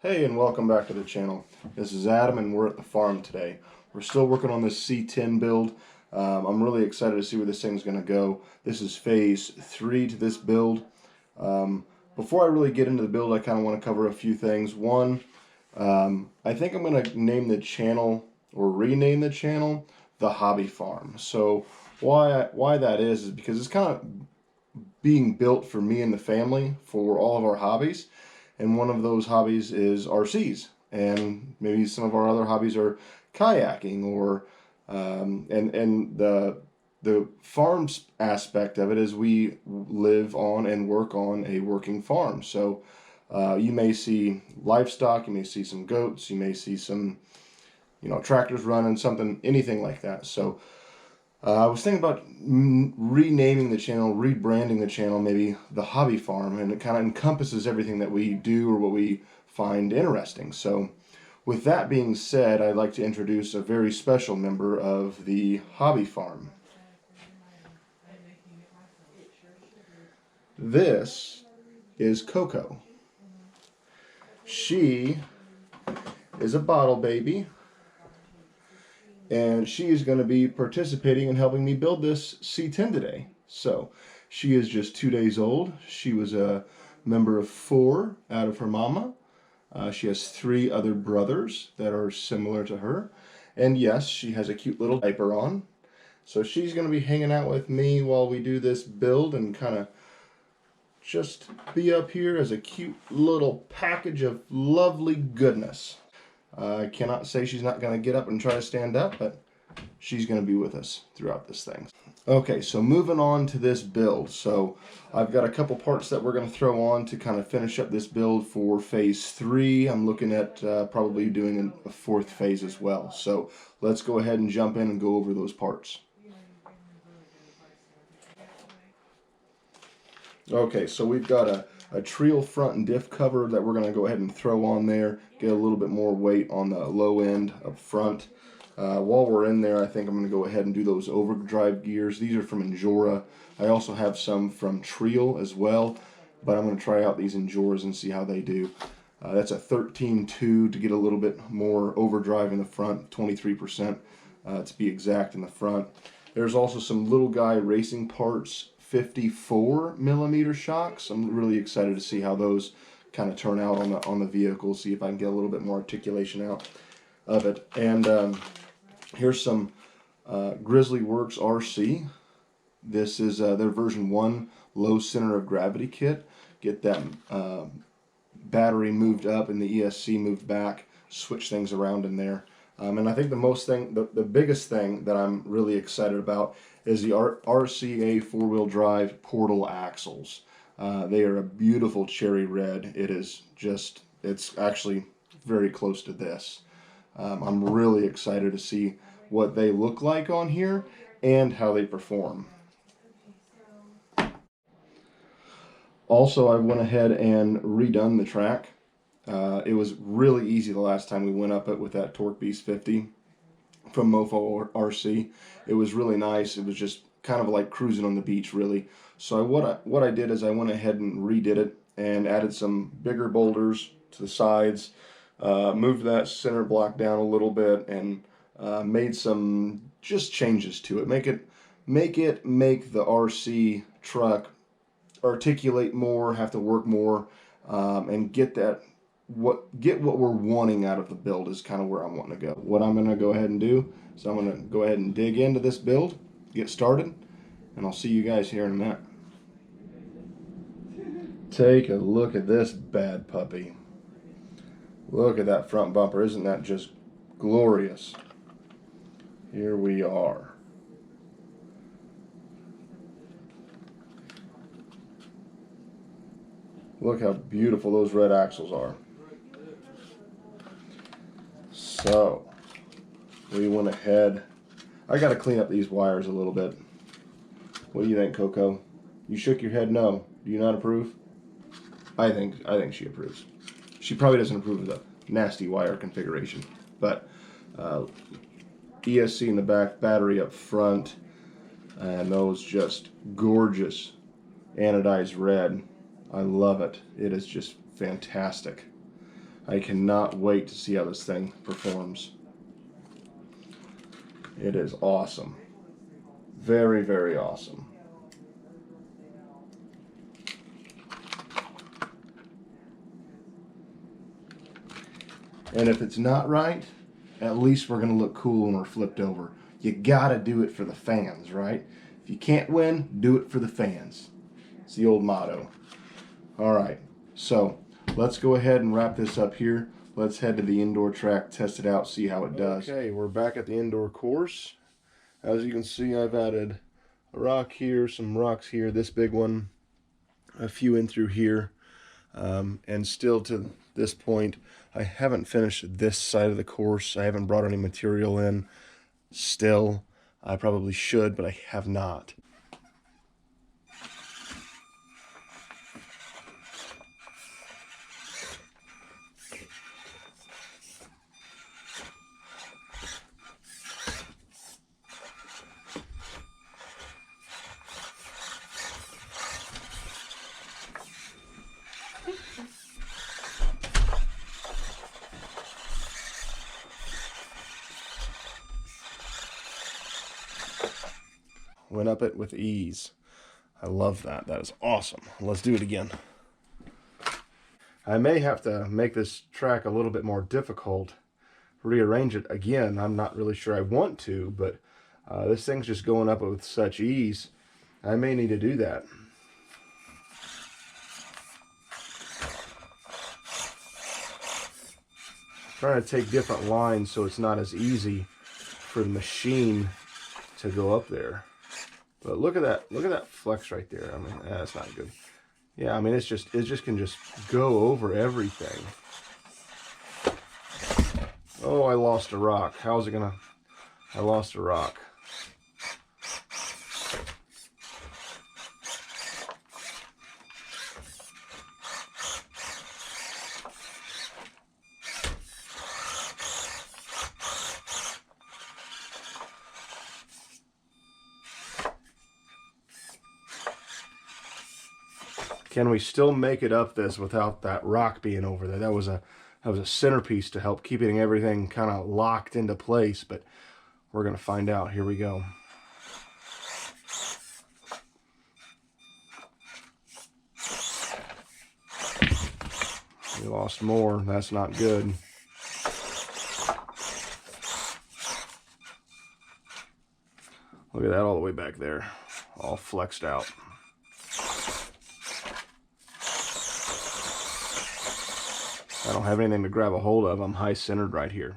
Hey, and welcome back to the channel. This is Adam and we're at the farm today. We're still working on this C10 build. I'm really excited to see where this thing's going to go. This is phase 3 to this build. Before I really get into the build, I kind of want to cover a few things. One, I think I'm going to name the channel, or rename the channel, The Hobby Farm. So why that is because it's kind of being built for me and the family for all of our hobbies. And one of those hobbies is RCs, and maybe some of our other hobbies are kayaking, or and the farm aspect of it is we live on and work on a working farm. So you may see livestock, you may see some goats, you may see some tractors running, something, anything like that. So I was thinking about renaming the channel, rebranding the channel, maybe The Hobby Farm, and it kind of encompasses everything that we do or what we find interesting. So with that being said, I'd like to introduce a very special member of the Hobby Farm. This is Coco. She is a bottle baby, and she is going to be participating in helping me build this C10 today. So she is just 2 days old. She was a member of 4 out of her mama. She has 3 other brothers that are similar to her. And yes, she has a cute little diaper on. So she's going to be hanging out with me while we do this build and kind of just be up here as a cute little package of lovely goodness. I cannot say she's not going to get up and try to stand up, but she's going to be with us throughout this thing. Okay, so moving on to this build. So I've got a couple parts that we're going to throw on to kind of finish up this build for phase 3. I'm looking at probably doing a 4th phase as well. So let's go ahead and jump in and go over those parts. Okay, so we've got a Treel front and diff cover that we're going to go ahead and throw on there, get a little bit more weight on the low end up front. While we're in there, I think I'm going to go ahead and do those overdrive gears. These are from Injora. I also have some from Treel as well, but I'm going to try out these Injoras and see how they do. That's a 13.2 to get a little bit more overdrive in the front, 23% to be exact in the front. There's also some little guy racing parts, 54mm shocks. I'm really excited to see how those kind of turn out on the vehicle, see if I can get a little bit more articulation out of it. And here's some Grizzly Works RC. This is their version 1 low center of gravity kit. Get that battery moved up and the ESC moved back, switch things around in there. And I think the biggest thing that I'm really excited about is the RCA 4-wheel drive portal axles. They are a beautiful cherry red. It's actually very close to this. I'm really excited to see what they look like on here and how they perform. Also, I went ahead and redone the track. It was really easy the last time we went up it with that Torque Beast 50 from Mofo RC. It was really nice. It was just kind of like cruising on the beach, really. So what I did is I went ahead and redid it and added some bigger boulders to the sides, moved that center block down a little bit, and made some just changes to it. Make the RC truck articulate more, have to work more, and get what we're wanting out of the build is kind of where I'm wanting to go. What I'm going to go ahead and do is I'm going to go ahead and dig into this build, get started, and I'll see you guys here in a minute. Take a look at this bad puppy. Look at that front bumper. Isn't that just glorious? Here we are. Look how beautiful those red axles are. So, we went ahead. I got to clean up these wires a little bit. What do you think, Coco? You shook your head no. Do you not approve? I think she approves. She probably doesn't approve of the nasty wire configuration, but ESC in the back, battery up front, and those just gorgeous anodized red. I love it. It is just fantastic. I cannot wait to see how this thing performs. It is awesome. Very, very awesome. And if it's not right, at least we're going to look cool when we're flipped over. You got to do it for the fans, right? If you can't win, do it for the fans. It's the old motto. All right, so let's go ahead and wrap this up here. Let's head to the indoor track, test it out, see how it does. Okay, we're back at the indoor course. As you can see, I've added a rock here, some rocks here, this big one, a few in through here, and still to this point, I haven't finished this side of the course. I haven't brought any material in still. I probably should, but I have not. Went up it with ease. I love that. That is awesome. Let's do it again. I may have to make this track a little bit more difficult, rearrange it again. I'm not really sure I want to, but this thing's just going up it with such ease. I may need to do that. Trying to take different lines so it's not as easy for the machine to go up there. But look at that flex right there. I mean, that's not good. Yeah, I mean, it just can just go over everything. Oh, I lost a rock. How's it gonna? I lost a rock. Can we still make it up this without that rock being over there? That was a centerpiece to help keeping everything kind of locked into place, but we're going to find out. Here we go. We lost more. That's not good. Look at that all the way back there, all flexed out. I don't have anything to grab a hold of. I'm high centered right here.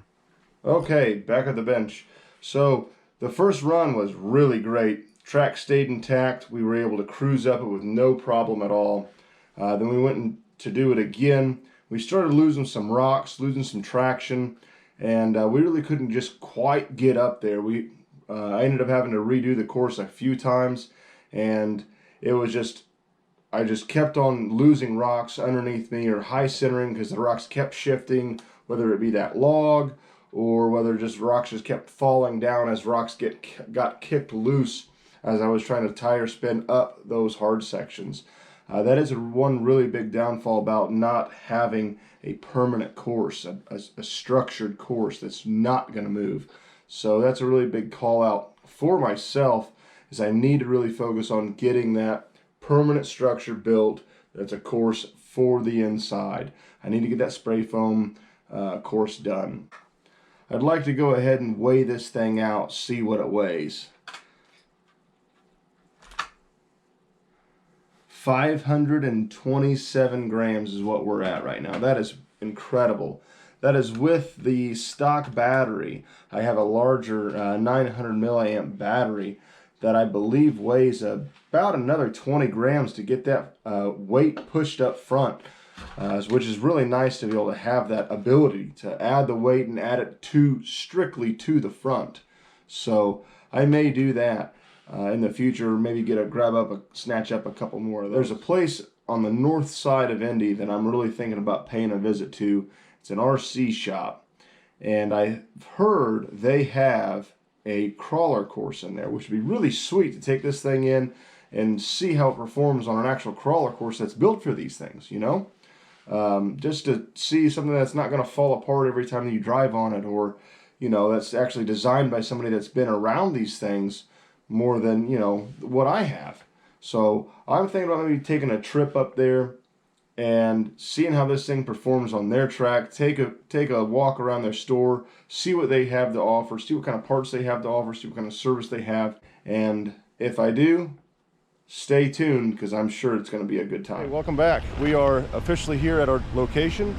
Okay, back at the bench. So the first run was really great. Track stayed intact. We were able to cruise up it with no problem at all. Then we went to do it again. We started losing some rocks, losing some traction, and we really couldn't just quite get up there. I ended up having to redo the course a few times, and it was just, I just kept on losing rocks underneath me or high centering because the rocks kept shifting, whether it be that log or whether just rocks just kept falling down as rocks got kicked loose as I was trying to tire spin up those hard sections. That is one really big downfall about not having a permanent course, a structured course that's not going to move. So that's a really big call out for myself, is I need to really focus on getting that permanent structure built that's a course for the inside. I need to get that spray foam course done. I'd like to go ahead and weigh this thing out, see what it weighs. 527 grams is what we're at right now. That is incredible. That is with the stock battery. I have a larger 900 milliamp battery that I believe weighs about another 20 grams to get that weight pushed up front, which is really nice to be able to have that ability to add the weight and add it strictly to the front. So I may do that in the future, maybe snatch up a couple more of those. There's a place on the north side of Indy that I'm really thinking about paying a visit to. It's an RC shop, and I've heard they have a crawler course in there, which would be really sweet to take this thing in and see how it performs on an actual crawler course that's built for these things, you know? just to see something that's not going to fall apart every time that you drive on it, or, you know, that's actually designed by somebody that's been around these things more than, you know, what I have. So I'm thinking about maybe taking a trip up there and seeing how this thing performs on their track. Take a walk around their store, see what they have to offer, see what kind of parts they have to offer, see what kind of service they have. And if I do, stay tuned, because I'm sure it's going to be a good time. Hey, welcome back. We are officially here at our location,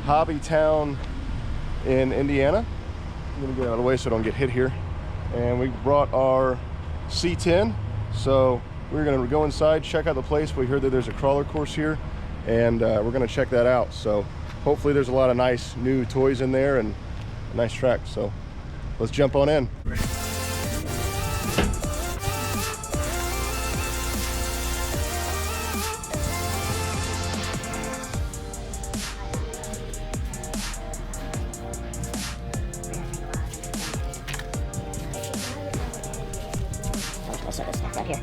Hobby Town in Indiana. I'm going to get out of the way so I don't get hit here. And we brought our C10. So we're going to go inside, check out the place. We heard that there's a crawler course here, and we're going to check that out. So hopefully there's a lot of nice new toys in there and a nice track. So let's jump on in. Right here.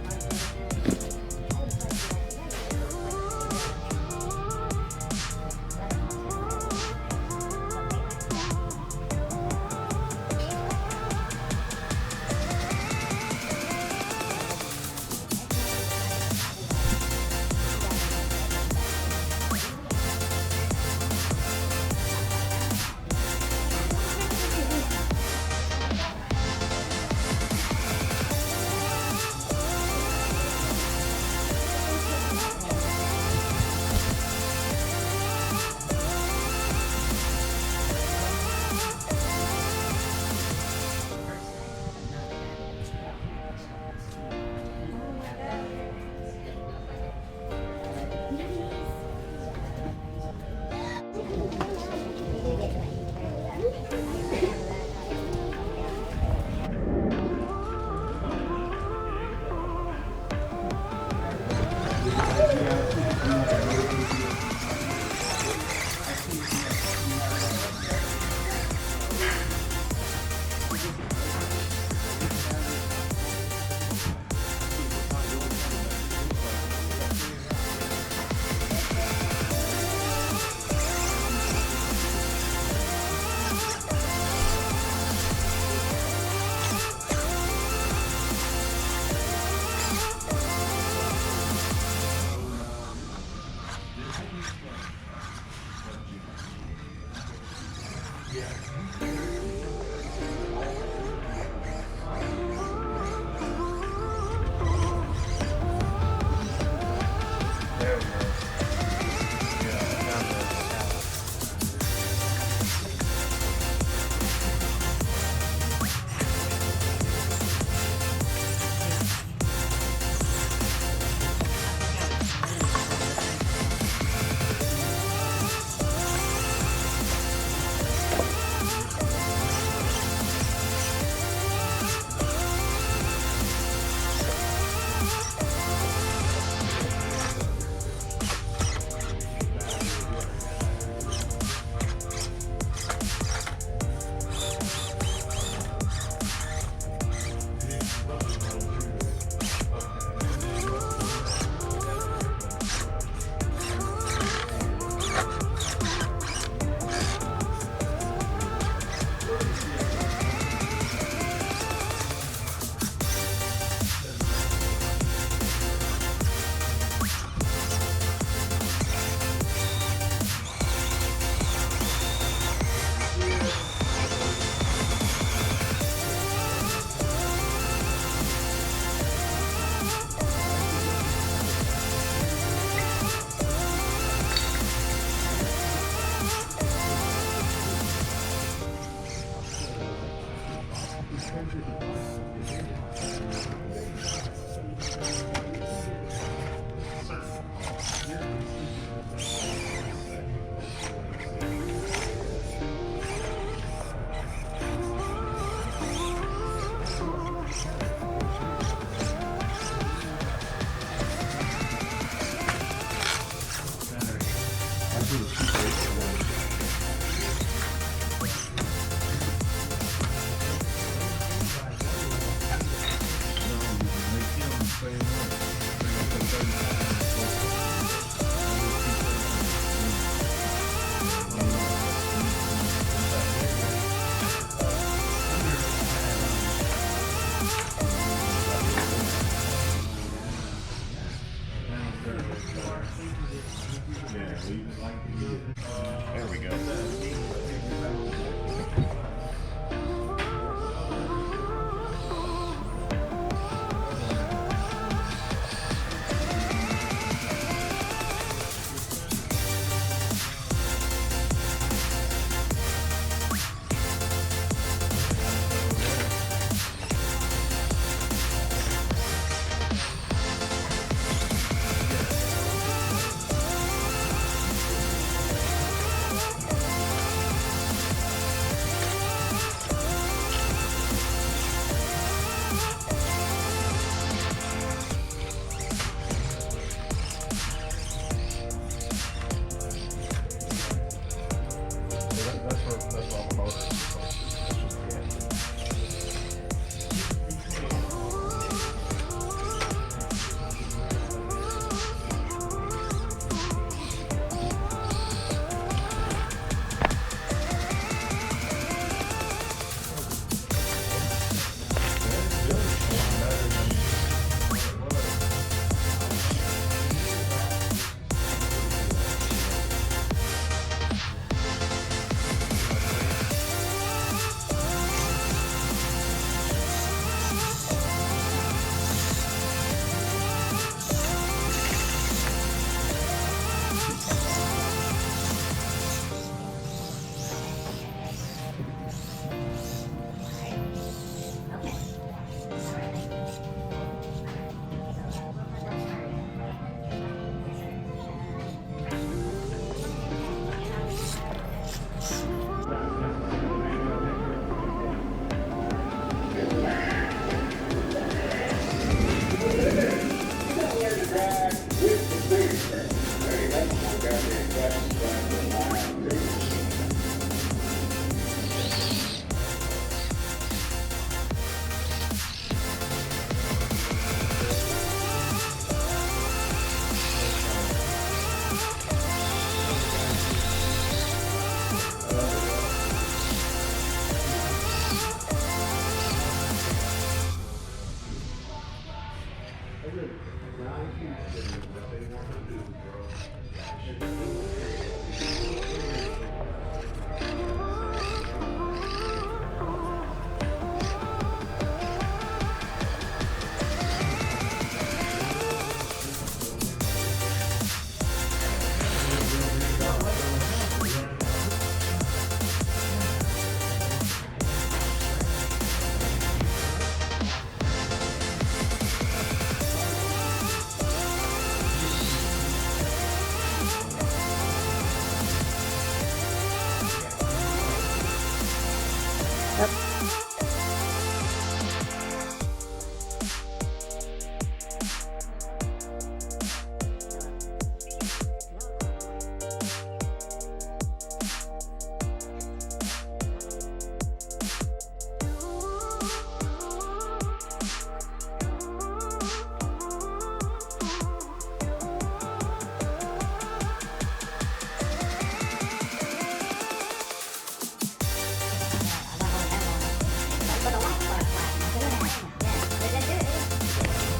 There we go.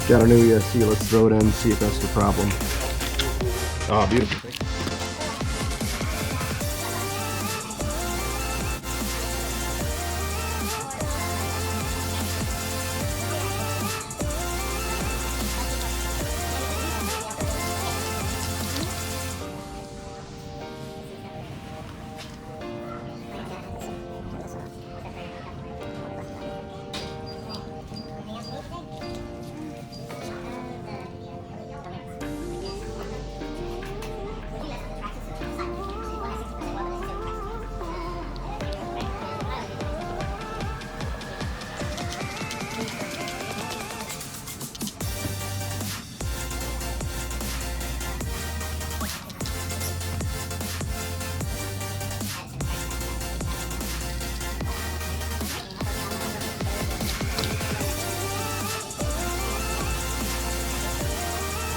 Got our new ESC, let's throw it in, see if that's the problem. Ah, beautiful.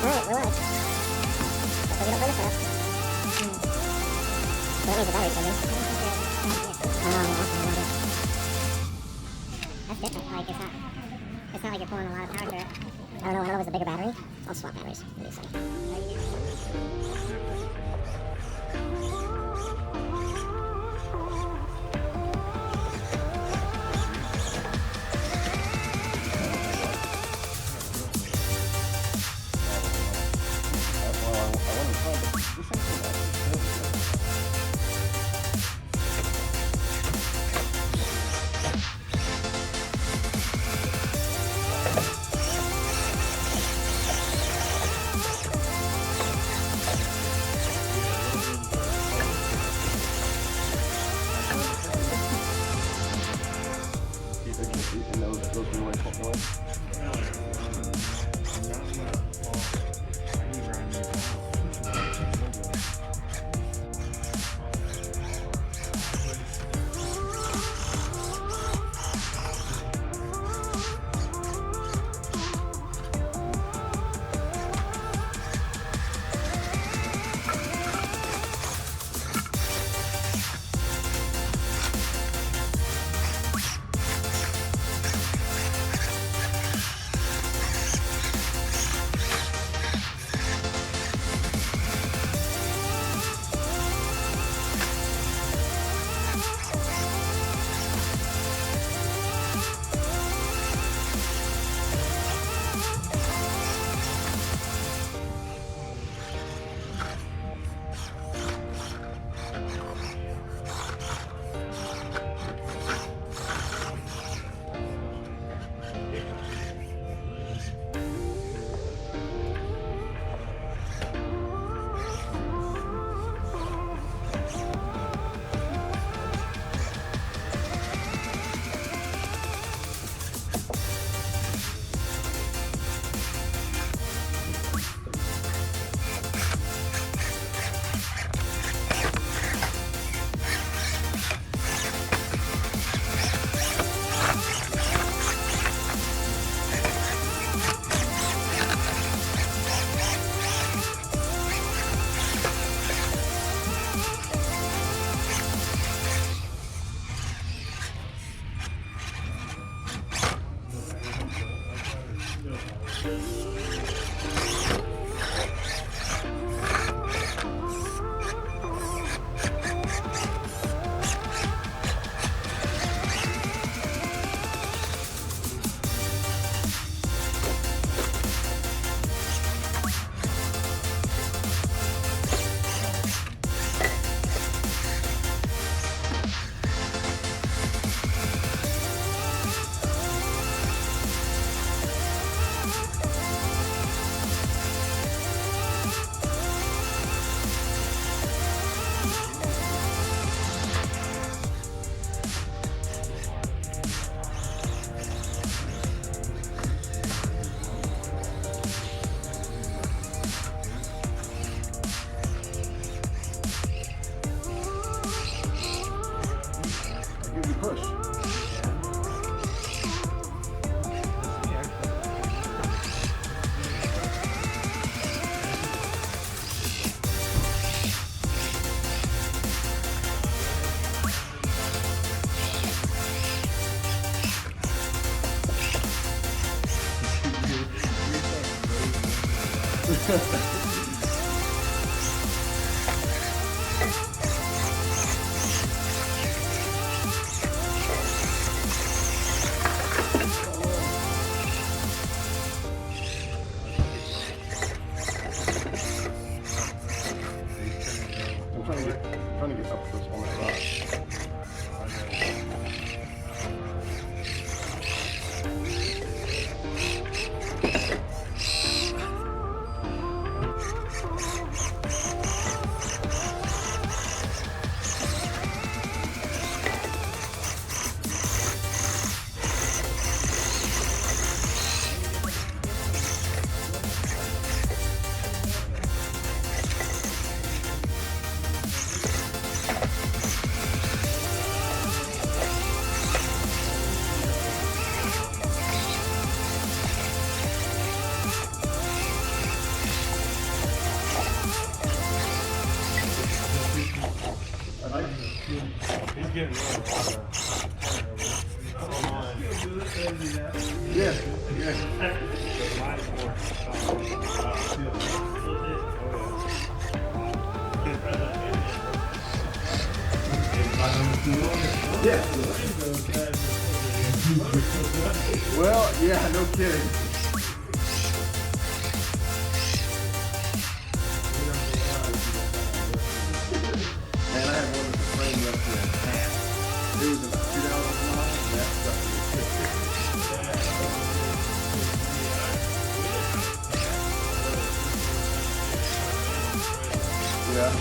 Alright, relax. So we don't burn it fast. So that means the battery's coming. That's different. Like, it's not like you're pulling a lot of power through it. I don't know if it's a bigger battery. I'll swap batteries. What do you say? Trying to get up close on that rock. He's getting water. Yeah, yeah. Yeah. Well, yeah, no kidding. Man, I had one with the frame left in half. It was about $2 long, and that stuff was yeah.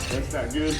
That's not good.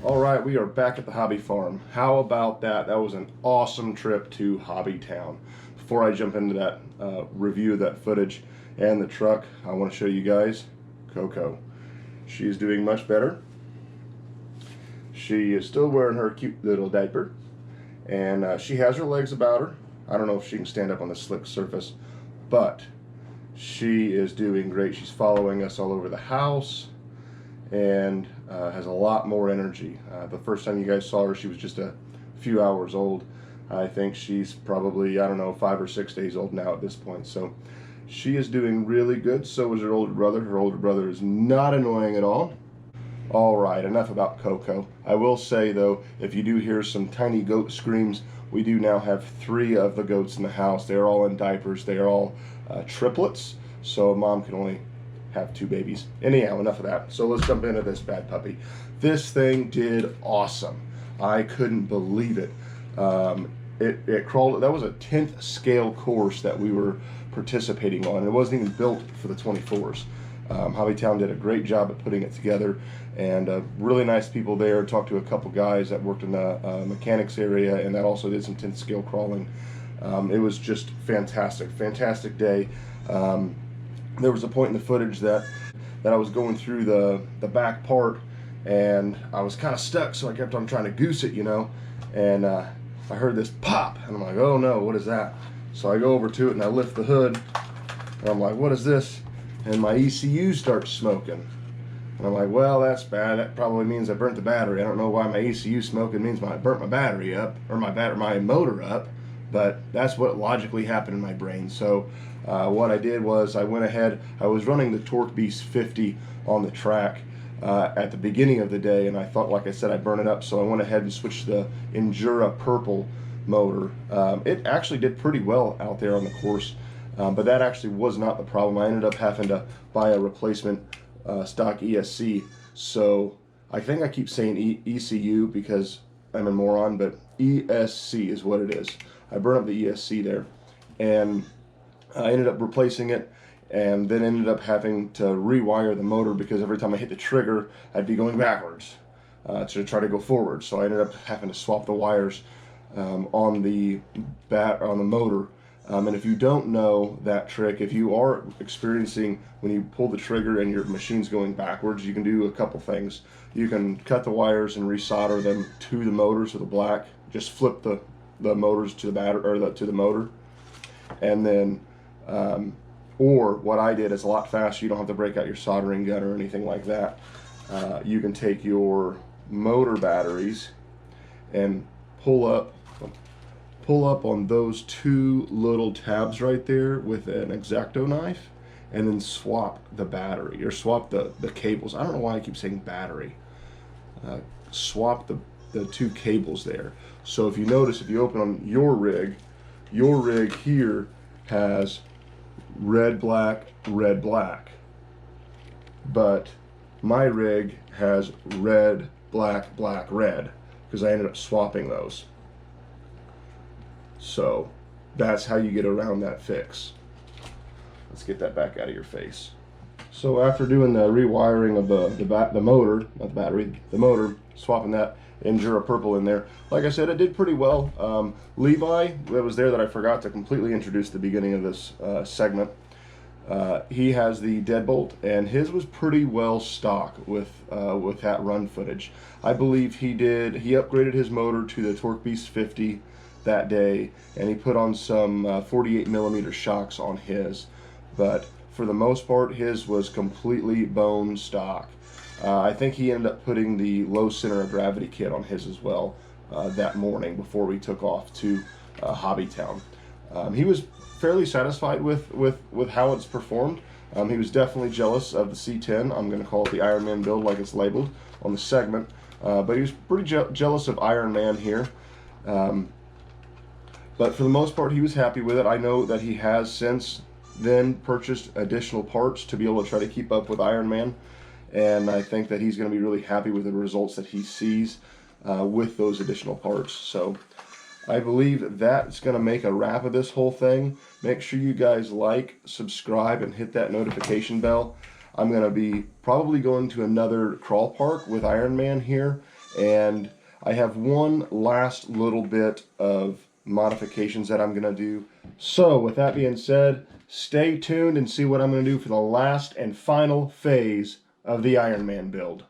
All right, we are back at the hobby farm. How about that? That was an awesome trip to Hobby Town. Before I jump into that review of that footage and the truck, I want to show you guys Coco. She is doing much better. She is still wearing her cute little diaper, and she has her legs about her. I don't know if she can stand up on the slick surface, but she is doing great. She's following us all over the house and has a lot more energy. The first time you guys saw her, she was just a few hours old. I think she's probably, I don't know, 5 or 6 days old now at this point. So she is doing really good. So is her older brother. Her older brother is not annoying at all. All right, enough about Coco. I will say though, if you do hear some tiny goat screams, we do now have 3 of the goats in the house. They're all in diapers. They are all triplets. So mom can only have 2 babies. Anyhow, enough of that. So let's jump into this bad puppy. This thing did awesome. I couldn't believe it. It crawled. That was a 10th scale course that we were participating on. It wasn't even built for the 24s. Hobbytown did a great job at putting it together, and really nice people there. Talked to a couple guys that worked in the mechanics area, and that also did some 10th scale crawling. It was just fantastic day. There was a point in the footage that I was going through the back part, and I was kind of stuck, so I kept on trying to goose it, you know, and I heard this pop, and I'm like, oh no, what is that? So I go over to it and I lift the hood, and I'm like, what is this? And my ECU starts smoking. And I'm like, well, that's bad. That probably means I burnt the battery. I don't know why my ECU smoking means I burnt my battery up, or my motor up, but that's what logically happened in my brain. So what I did was I went ahead, I was running the Torque Beast 50 on the track at the beginning of the day, and I thought, like I said, I'd burn it up, so I went ahead and switched the Endura purple motor. It actually did pretty well out there on the course, but that actually was not the problem. I ended up having to buy a replacement stock ESC, so I think I keep saying ECU because I'm a moron, but ESC is what it is. I burned up the ESC there, and I ended up replacing it, and then ended up having to rewire the motor because every time I hit the trigger, I'd be going backwards to try to go forward. So I ended up having to swap the wires on the motor. And if you don't know that trick, if you are experiencing when you pull the trigger and your machine's going backwards, you can do a couple things. You can cut the wires and resolder them to the motor, so the black. Just flip the motors to the battery, or to the motor, and then or what I did is a lot faster. You don't have to break out your soldering gun or anything like that. You can take your motor batteries and pull up on those 2 little tabs right there with an X-Acto knife, and then swap the battery, or swap the cables. I don't know why I keep saying battery. Swap the 2 cables there. So if you notice, if you open on your rig here has red, black, but my rig has red, black, red, because I ended up swapping those. So that's how you get around that fix. Let's get that back out of your face. So after doing the rewiring of the motor, not the battery, the motor, swapping that Endura purple in there, like I said, it did pretty well. Levi, that was there that I forgot to completely introduce at the beginning of this segment. He has the deadbolt, and his was pretty well stock with that run footage. I believe he upgraded his motor to the Torque Beast 50 that day, and he put on some 48mm shocks on his, but for the most part his was completely bone stock. I think he ended up putting the low center of gravity kit on his as well that morning before we took off to Hobbytown. He was fairly satisfied with how it's performed. He was definitely jealous of the C10. I'm going to call it the Iron Man build like it's labeled on the segment, but he was pretty jealous of Iron Man here. But for the most part, he was happy with it. I know that he has since then purchased additional parts to be able to try to keep up with Iron Man, and I think that he's going to be really happy with the results that he sees with those additional parts. So I believe that's going to make a wrap of this whole thing. Make sure you guys like, subscribe, and hit that notification bell. I'm going to be probably going to another crawl park with Iron Man here, and I have one last little bit of modifications that I'm going to do. So with that being said, stay tuned and see what I'm going to do for the last and final phase of the Iron Man build.